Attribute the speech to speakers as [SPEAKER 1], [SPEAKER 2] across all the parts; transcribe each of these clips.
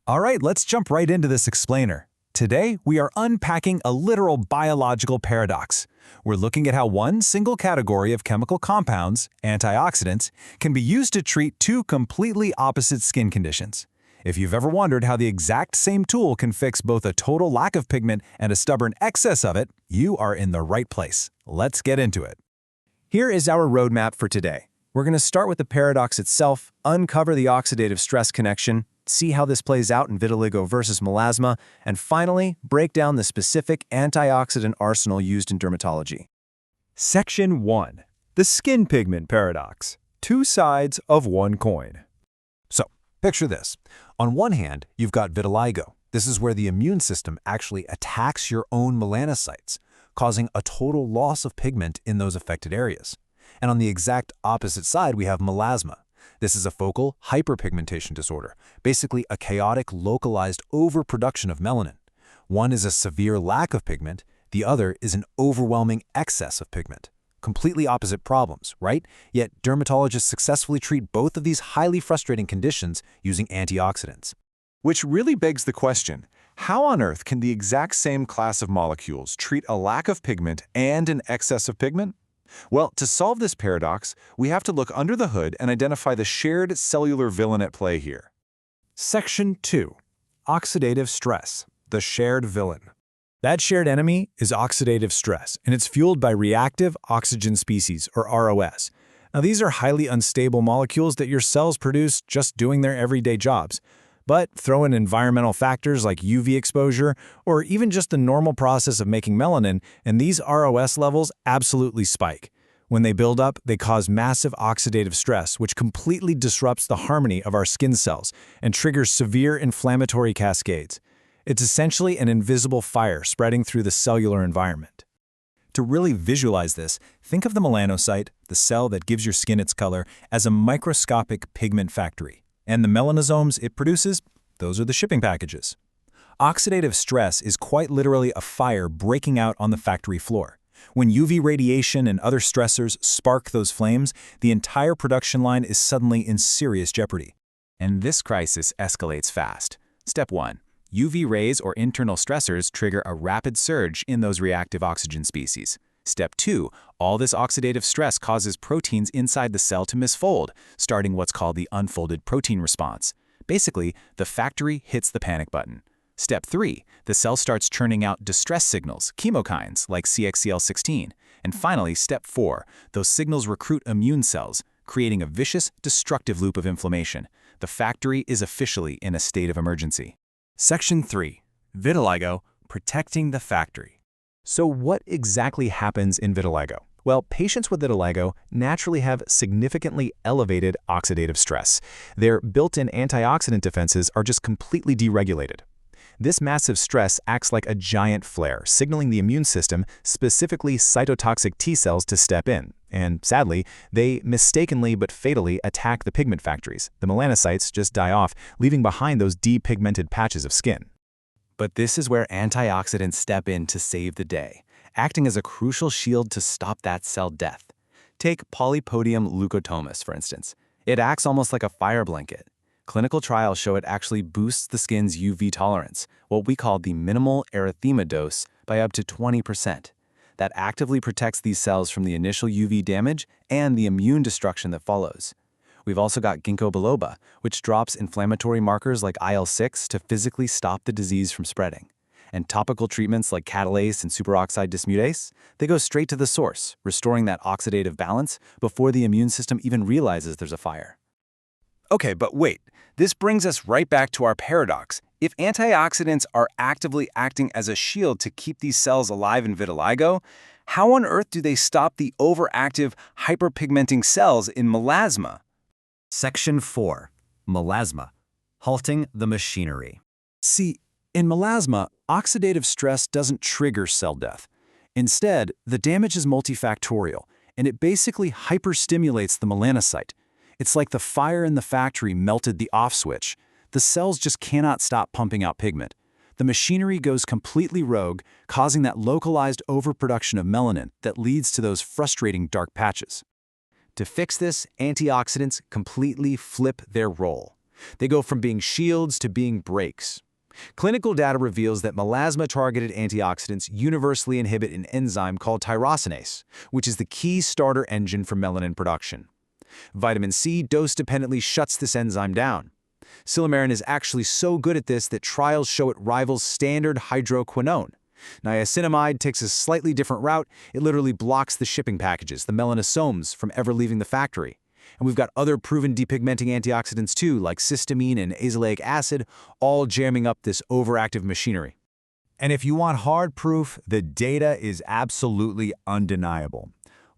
[SPEAKER 1] All right, let's jump right into this explainer. Today, we are unpacking a literal biological paradox. We're looking at how one single category of chemical compounds, antioxidants, can be used to treat two completely opposite skin conditions. If you've ever wondered how the exact same tool can fix both a total lack of pigment and a stubborn excess of it, you are in the right place. Let's get into it.
[SPEAKER 2] Here is our roadmap for today. We're going to start with the paradox itself, uncover the oxidative stress connection, see how this plays out in vitiligo versus melasma, and finally, break down the specific antioxidant arsenal used in dermatology.
[SPEAKER 3] Section 1. The skin pigment paradox. Two sides of one coin.
[SPEAKER 1] So, picture this. On one hand, you've got vitiligo. This is where the immune system actually attacks your own melanocytes, causing a total loss of pigment in those affected areas. And on the exact opposite side, we have melasma. This is a focal hyperpigmentation disorder, basically a chaotic, localized overproduction of melanin. One is a severe lack of pigment, the other is an overwhelming excess of pigment. Completely opposite problems, right? Yet dermatologists successfully treat both of these highly frustrating conditions using antioxidants.
[SPEAKER 4] Which really begs the question, how on earth can the exact same class of molecules treat a lack of pigment and an excess of pigment? Well, to solve this paradox, we have to look under the hood and identify the shared cellular villain at play here.
[SPEAKER 3] Section 2. Oxidative stress, the shared villain. That shared enemy is oxidative stress, and it's fueled by reactive oxygen species, or ROS. Now, these are highly unstable molecules that your cells produce just doing their everyday jobs. But throw in environmental factors like UV exposure or even just the normal process of making melanin, and these ROS levels absolutely spike. When they build up, they cause massive oxidative stress, which completely disrupts the harmony of our skin cells and triggers severe inflammatory cascades. It's essentially an invisible fire spreading through the cellular environment. To really visualize this, think of the melanocyte, the cell that gives your skin its color, as a microscopic pigment factory. And the melanosomes it produces, those are the shipping packages. Oxidative stress is quite literally a fire breaking out on the factory floor. When UV radiation and other stressors spark those flames, the entire production line is suddenly in serious jeopardy.
[SPEAKER 5] And this crisis escalates fast. Step 1. UV rays or internal stressors trigger a rapid surge in those reactive oxygen species. Step 2. All this oxidative stress causes proteins inside the cell to misfold, starting what's called the unfolded protein response. Basically, the factory hits the panic button. Step 3. The cell starts churning out distress signals, chemokines like CXCL16. And finally, Step 4. Those signals recruit immune cells, creating a vicious, destructive loop of inflammation. The factory is officially in a state of emergency.
[SPEAKER 3] Section 3. Vitiligo, protecting the factory.
[SPEAKER 2] So what exactly happens in vitiligo? Well, patients with vitiligo naturally have significantly elevated oxidative stress. Their built-in antioxidant defenses are just completely deregulated. This massive stress acts like a giant flare, signaling the immune system, specifically cytotoxic T cells, to step in. And sadly, they mistakenly but fatally attack the pigment factories. The melanocytes just die off, leaving behind those depigmented patches of skin.
[SPEAKER 5] But this is where antioxidants step in to save the day, acting as a crucial shield to stop that cell death. Take polypodium leukotomas, for instance. It acts almost like a fire blanket. Clinical trials show it actually boosts the skin's UV tolerance, what we call the minimal erythema dose, by up to 20%. That actively protects these cells from the initial UV damage and the immune destruction that follows. We've also got ginkgo biloba, which drops inflammatory markers like IL-6 to physically stop the disease from spreading. And topical treatments like catalase and superoxide dismutase, they go straight to the source, restoring that oxidative balance before the immune system even realizes there's a fire.
[SPEAKER 1] Okay, but wait. This brings us right back to our paradox. If antioxidants are actively acting as a shield to keep these cells alive in vitiligo, how on earth do they stop the overactive, hyperpigmenting cells in melasma?
[SPEAKER 6] Section 4. Melasma. Halting the machinery.
[SPEAKER 1] See, in melasma, oxidative stress doesn't trigger cell death. Instead, the damage is multifactorial, and it basically hyperstimulates the melanocyte. It's like the fire in the factory melted the off switch. The cells just cannot stop pumping out pigment. The machinery goes completely rogue, causing that localized overproduction of melanin that leads to those frustrating dark patches. To fix this, antioxidants completely flip their role.
[SPEAKER 2] They go from being shields to being brakes. Clinical data reveals that melasma-targeted antioxidants universally inhibit an enzyme called tyrosinase, which is the key starter engine for melanin production. Vitamin C dose-dependently shuts this enzyme down. Silymarin is actually so good at this that trials show it rivals standard hydroquinone. Niacinamide takes a slightly different route. It literally blocks the shipping packages, the melanosomes, from ever leaving the factory. And we've got other proven depigmenting antioxidants too, like cysteamine and azelaic acid, all jamming up this overactive machinery.
[SPEAKER 1] And if you want hard proof, the data is absolutely undeniable.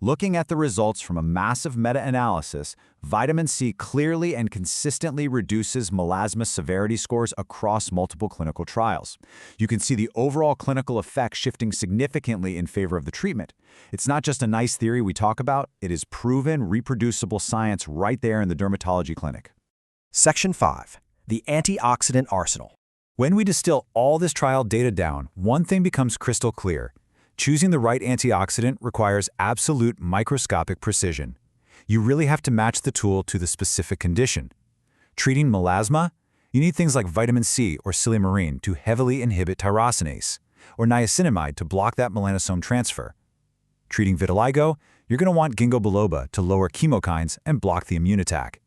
[SPEAKER 1] Looking at the results from a massive meta-analysis, vitamin C clearly and consistently reduces melasma severity scores across multiple clinical trials. You can see the overall clinical effect shifting significantly in favor of the treatment. It's not just a nice theory we talk about, it is proven, reproducible science right there in the dermatology clinic.
[SPEAKER 3] Section 5. The Antioxidant Arsenal. When we distill all this trial data down, one thing becomes crystal clear. Choosing the right antioxidant requires absolute microscopic precision. You really have to match the tool to the specific condition. Treating melasma? You need things like vitamin C or silymarin to heavily inhibit tyrosinase, or niacinamide to block that melanosome transfer. Treating vitiligo? You're going to want ginkgo biloba to lower chemokines and block the immune attack.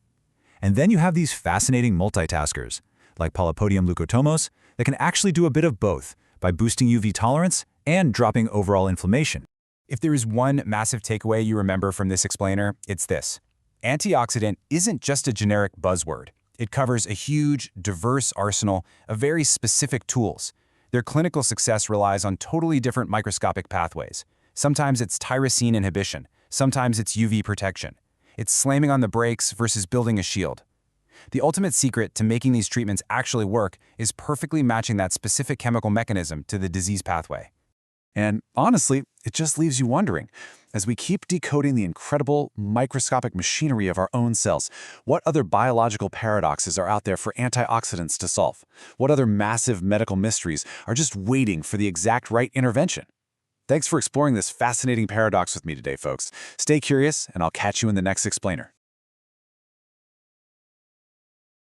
[SPEAKER 3] And then you have these fascinating multitaskers, like Polypodium leukotomos, that can actually do a bit of both by boosting UV tolerance and dropping overall inflammation.
[SPEAKER 5] If there is one massive takeaway you remember from this explainer, it's this. Antioxidant isn't just a generic buzzword. It covers a huge, diverse arsenal of very specific tools. Their clinical success relies on totally different microscopic pathways. Sometimes it's tyrosine inhibition, sometimes it's UV protection. It's slamming on the brakes versus building a shield. The ultimate secret to making these treatments actually work is perfectly matching that specific chemical mechanism to the disease pathway.
[SPEAKER 4] And honestly, it just leaves you wondering, as we keep decoding the incredible microscopic machinery of our own cells, what other biological paradoxes are out there for antioxidants to solve? What other massive medical mysteries are just waiting for the exact right intervention? Thanks for exploring this fascinating paradox with me today, folks. Stay curious, and I'll catch you in the next explainer.